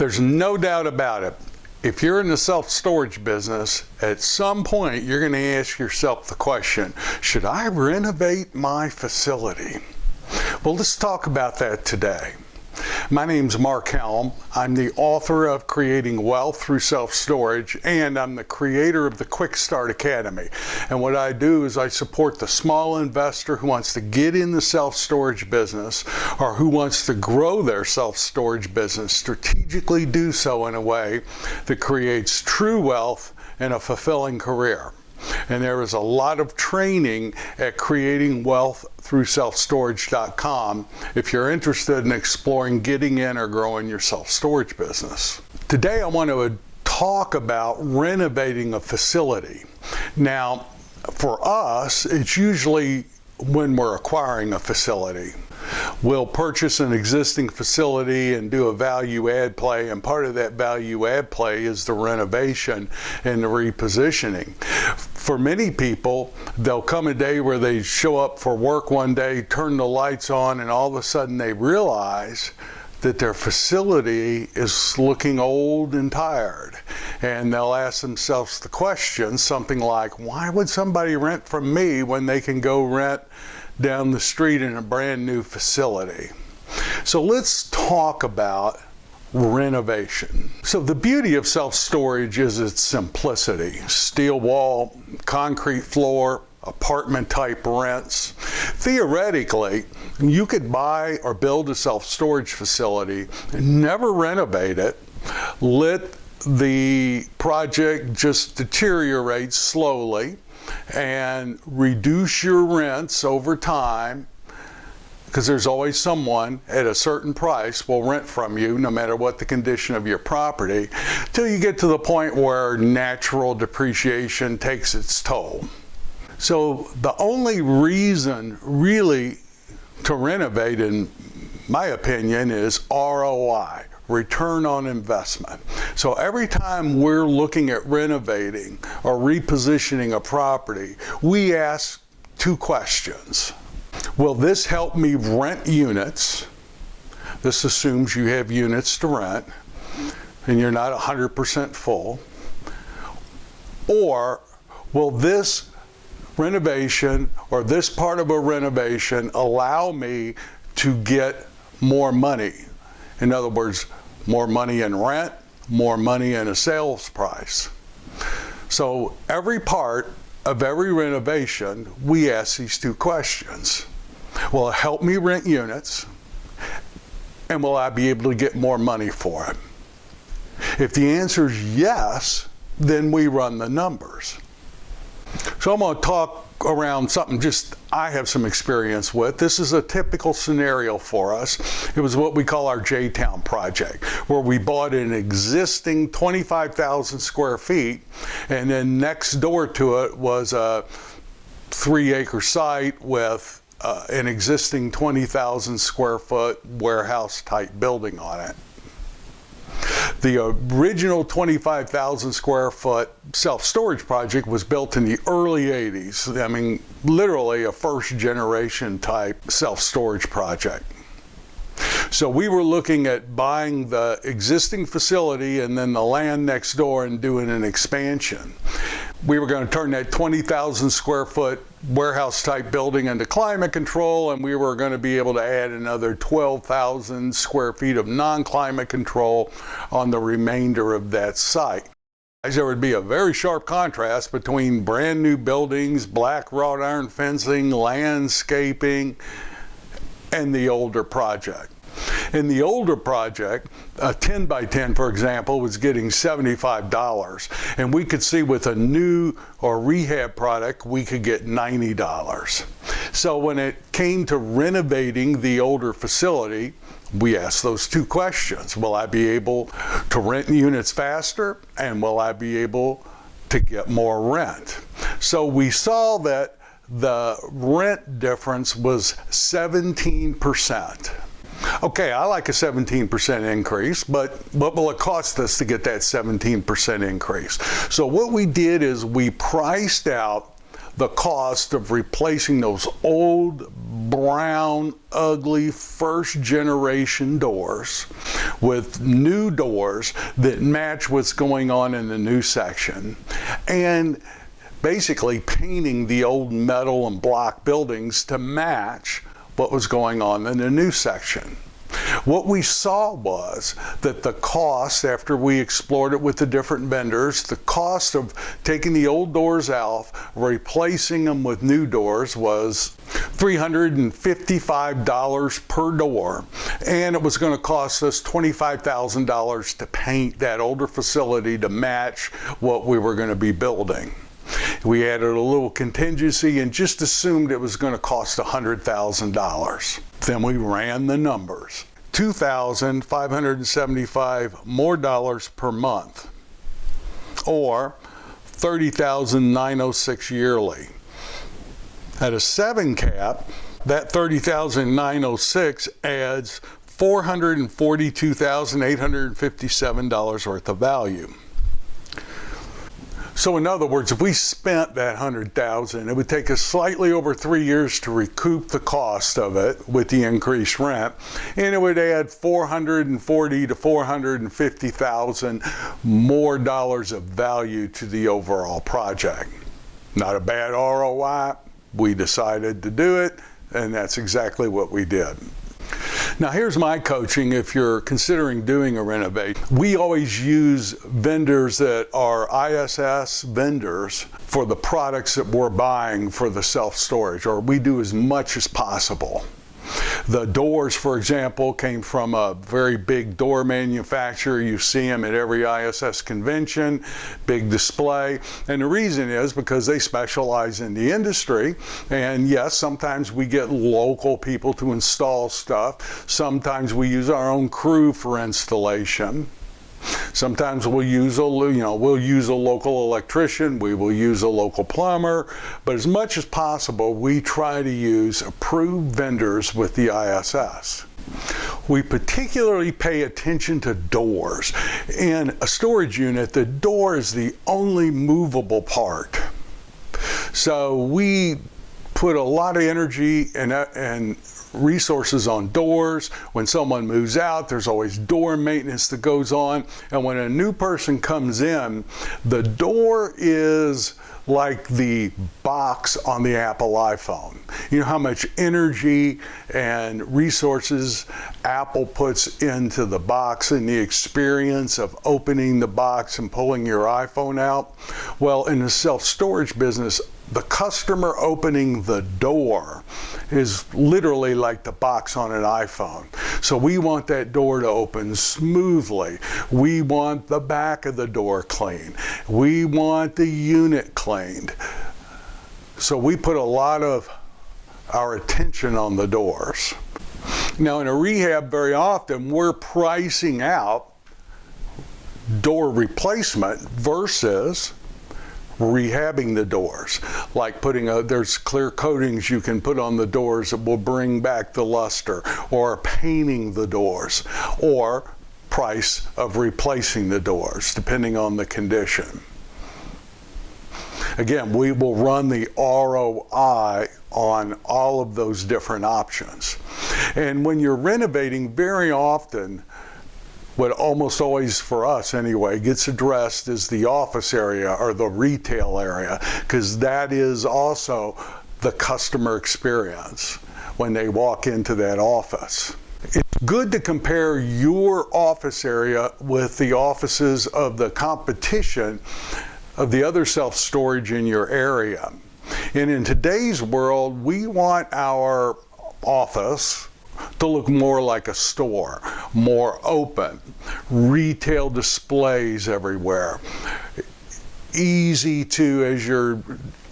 There's no doubt about it. If you're in the self-storage business, at some point you're going to ask yourself the question, should I renovate my facility? Well, let's talk about that today. My name's Mark Helm. I'm the author of Creating Wealth Through Self-Storage, and I'm the creator of the Quick Start Academy. And what I do is I support the small investor who wants to get in the self-storage business or who wants to grow their self-storage business, strategically do so in a way that creates true wealth and a fulfilling career. And there is a lot of training at creatingwealththroughselfstorage.com if you're interested in exploring getting in or growing your self-storage business. Today I want to talk about renovating a facility. Now, for us, it's usually when we're acquiring a facility. We'll purchase an existing facility and do a value add play, and part of that value add play is the renovation and the repositioning. For many people, there'll come a day where they show up for work one day, turn the lights on, and all of a sudden they realize that their facility is looking old and tired. And they'll ask themselves the question, something like, why would somebody rent from me when they can go rent down the street in a brand new facility? So let's talk about renovation. So the beauty of self-storage is its simplicity. Steel wall, concrete floor, apartment type rents. Theoretically, you could buy or build a self-storage facility, never renovate it, let the project just deteriorate slowly, and reduce your rents over time, because there's always someone at a certain price will rent from you no matter what the condition of your property, till you get to the point where natural depreciation takes its toll. So the only reason really to renovate, in my opinion, is ROI, return on investment. So every time we're looking at renovating or repositioning a property, we ask two questions. Will this help me rent units? This assumes you have units to rent and you're not 100% full. Or will this renovation or this part of a renovation allow me to get more money? In other words, more money in rent, more money in a sales price. So every part of every renovation, we ask these two questions. Will it help me rent units? And will I be able to get more money for it? If the answer is yes, then we run the numbers. So I'm going to talk around something just I have some experience with. This is a typical scenario for us. It was what we call our J-Town project, where we bought an existing 25,000 square feet, and then next door to it was a 3-acre site with an existing 20,000 square foot warehouse type building on it. The original 25,000 square foot self-storage project was built in the early 80s. I mean, literally a first generation type self-storage project. So we were looking at buying the existing facility and then the land next door and doing an expansion. We were going to turn that 20,000 square foot warehouse type building into climate control, and we were going to be able to add another 12,000 square feet of non-climate control on the remainder of that site. There would be a very sharp contrast between brand new buildings, black wrought iron fencing, landscaping, and the older project. In the older project, a 10 by 10, for example, was getting $75, and we could see with a new or rehab product, we could get $90. So when it came to renovating the older facility, we asked those two questions. Will I be able to rent units faster, and will I be able to get more rent? So we saw that the rent difference was 17%. Okay, I like a 17% increase, but what will it cost us to get that 17% increase? So what we did is we priced out the cost of replacing those old brown, ugly, first generation doors with new doors that match what's going on in the new section, and basically painting the old metal and block buildings to match what was going on in the new section. What we saw was that the cost, after we explored it with the different vendors, the cost of taking the old doors out, replacing them with new doors was $355 per door, and it was going to cost us $25,000 to paint that older facility to match what we were going to be building. We added a little contingency and just assumed it was going to cost $100,000. Then we ran the numbers. $2,575 more dollars per month, or $30,906 yearly. At a 7 cap, that $30,906 adds $442,857 worth of value. So in other words, if we spent that $100,000, it would take us slightly over 3 years to recoup the cost of it with the increased rent, and it would add $440,000 to $450,000 more dollars of value to the overall project. Not a bad ROI. We decided to do it, and that's exactly what we did. Now here's my coaching if you're considering doing a renovate. We always use vendors that are ISS vendors for the products that we're buying for the self-storage, or we do as much as possible. The doors, for example, came from a very big door manufacturer. You see them at every ISS convention, big display. And the reason is because they specialize in the industry. And yes, sometimes we get local people to install stuff. Sometimes we use our own crew for installation. Sometimes we'll use a local electrician, we will use a local plumber, but as much as possible, we try to use approved vendors with the ISS. We particularly pay attention to doors. In a storage unit, the door is the only movable part. So we put a lot of energy and resources on doors. When someone moves out, there's always door maintenance that goes on. And when a new person comes in, the door is like the box on the Apple iPhone. You know how much energy and resources Apple puts into the box and the experience of opening the box and pulling your iPhone out? Well, in the self-storage business, the customer opening the door is literally like the box on an iPhone. So we want that door to open smoothly. We want the back of the door clean. We want the unit cleaned. So we put a lot of our attention on the doors. Now in a rehab, very often we're pricing out door replacement versus rehabbing the doors, like there's clear coatings you can put on the doors that will bring back the luster, or painting the doors, or price of replacing the doors, depending on the condition. Again, we will run the ROI on all of those different options. And when you're renovating, very often, what almost always for us anyway gets addressed is the office area or the retail area, because that is also the customer experience when they walk into that office. It's good to compare your office area with the offices of the competition of the other self-storage in your area. And in today's world, we want our office to look more like a store, more open, retail displays everywhere, easy to, as you're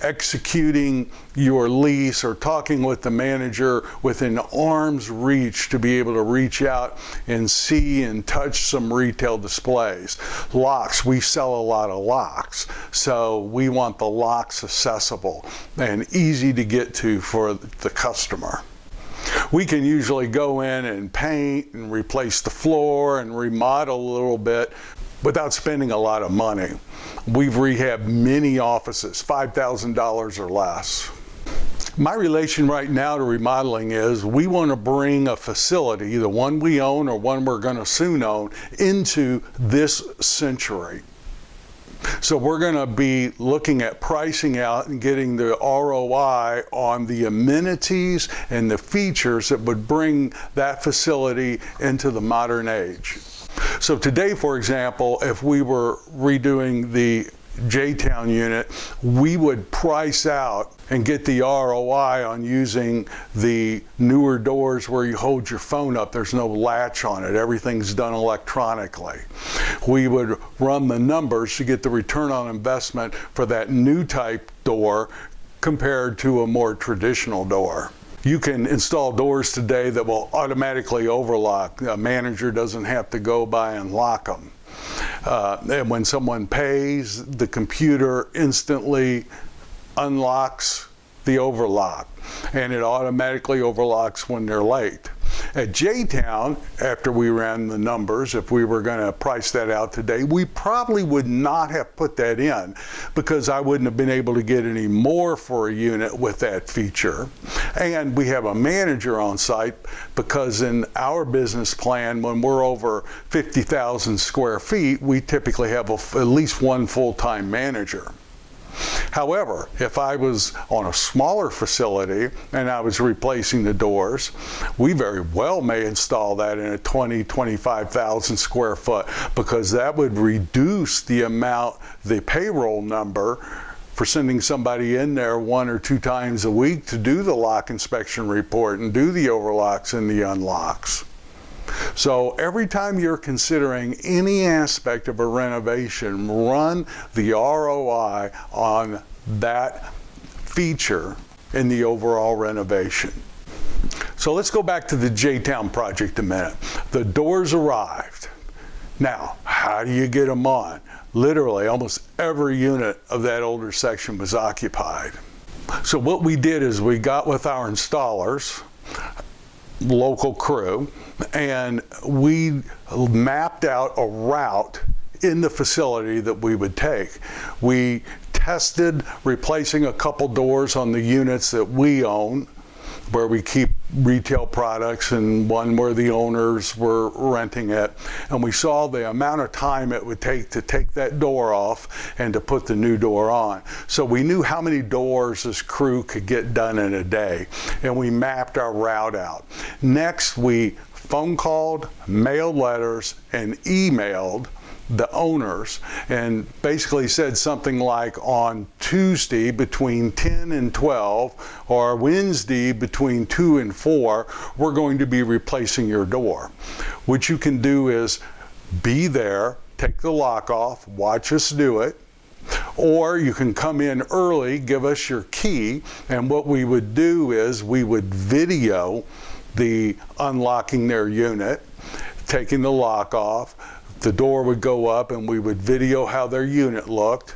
executing your lease or talking with the manager, within arm's reach to be able to reach out and see and touch some retail displays. Locks, we sell a lot of locks, so we want the locks accessible and easy to get to for the customer. We can usually go in and paint and replace the floor and remodel a little bit without spending a lot of money. We've rehabbed many offices, $5,000 or less. My relation right now to remodeling is we want to bring a facility, the one we own or one we're going to soon own, into this century. So we're going to be looking at pricing out and getting the ROI on the amenities and the features that would bring that facility into the modern age. So today, for example, if we were redoing the J-Town unit, we would price out and get the ROI on using the newer doors where you hold your phone up. There's no latch on it. Everything's done electronically. We would run the numbers to get the return on investment for that new type door compared to a more traditional door. You can install doors today that will automatically overlock. A manager doesn't have to go by and lock them. And when someone pays, the computer instantly unlocks the overlock, and it automatically overlocks when they're late. At J-Town, after we ran the numbers, if we were going to price that out today, we probably would not have put that in because I wouldn't have been able to get any more for a unit with that feature. And we have a manager on site because in our business plan, when we're over 50,000 square feet, we typically have at least one full-time manager. However, if I was on a smaller facility and I was replacing the doors, we very well may install that in a 25,000 square foot because that would reduce the amount, the payroll number for sending somebody in there 1 or 2 times a week to do the lock inspection report and do the overlocks and the unlocks. So every time you're considering any aspect of a renovation, run the ROI on that feature in the overall renovation. So let's go back to the J-Town project a minute. The doors arrived. Now, how do you get them on? Literally, almost every unit of that older section was occupied. So what we did is we got with our installers, local crew, and we mapped out a route in the facility that we would take. We tested replacing a couple doors on the units that we own, where we keep retail products, and one where the owners were renting it. And we saw the amount of time it would take to take that door off and to put the new door on. So we knew how many doors this crew could get done in a day, and we mapped our route out. Next, we phone called, mailed letters, and emailed the owners and basically said something like on Tuesday between 10 and 12 or Wednesday between 2 and 4, we're going to be replacing your door. What you can do is be there, take the lock off, watch us do it, or you can come in early, give us your key, and what we would do is we would video the unlocking their unit, taking the lock off. The door would go up and we would video how their unit looked.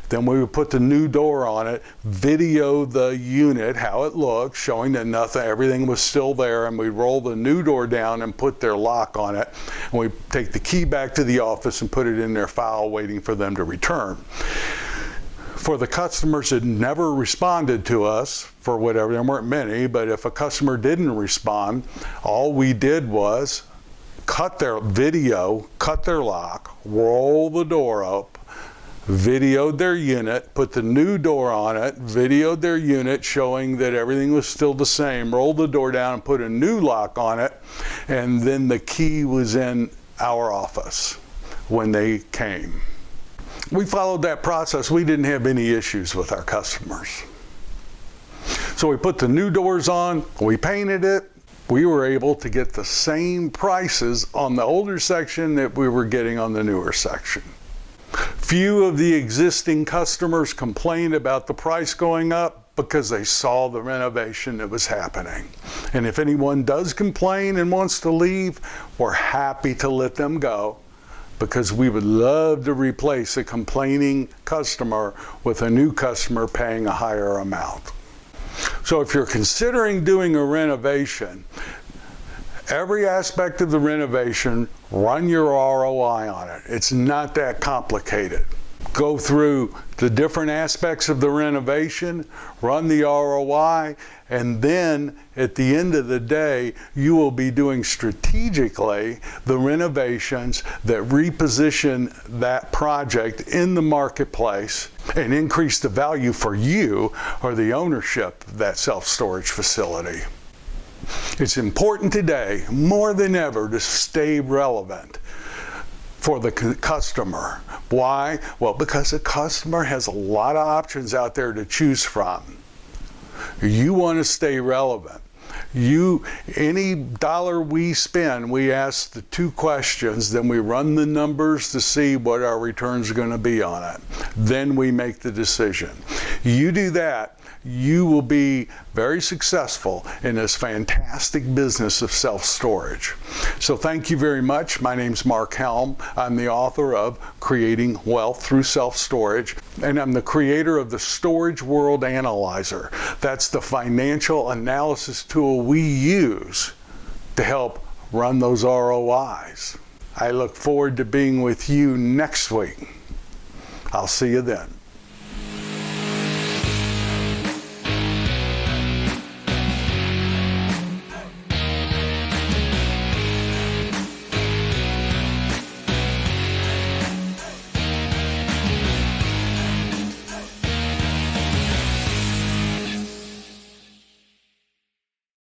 Then we would put the new door on it, video the unit, how it looked, showing that everything was still there, and we'd roll the new door down and put their lock on it. And we'd take the key back to the office and put it in their file waiting for them to return. For the customers that never responded to us, for whatever, there weren't many, but if a customer didn't respond, all we did was cut their lock, roll the door up, videoed their unit, put the new door on it, videoed their unit showing that everything was still the same, rolled the door down and put a new lock on it, and then the key was in our office when they came. We followed that process. We didn't have any issues with our customers. So we put the new doors on, we painted it. We were able to get the same prices on the older section that we were getting on the newer section. Few of the existing customers complained about the price going up because they saw the renovation that was happening. And if anyone does complain and wants to leave, we're happy to let them go, because we would love to replace a complaining customer with a new customer paying a higher amount. So if you're considering doing a renovation, every aspect of the renovation, run your ROI on it. It's not that complicated. go through the different aspects of the renovation, run the ROI, and then at the end of the day, you will be doing strategically the renovations that reposition that project in the marketplace and increase the value for you or the ownership of that self-storage facility. It's important today, more than ever, to stay relevant for the customer. Why? Well, because the customer has a lot of options out there to choose from. You want to stay relevant. Any dollar we spend, we ask the 2 questions, then we run the numbers to see what our returns are going to be on it. Then we make the decision. You do that, you will be very successful in this fantastic business of self-storage. So thank you very much. My name's Mark Helm. I'm the author of Creating Wealth Through Self-Storage, and I'm the creator of the Storage World Analyzer. That's the financial analysis tool we use to help run those ROIs. I look forward to being with you next week. I'll see you then.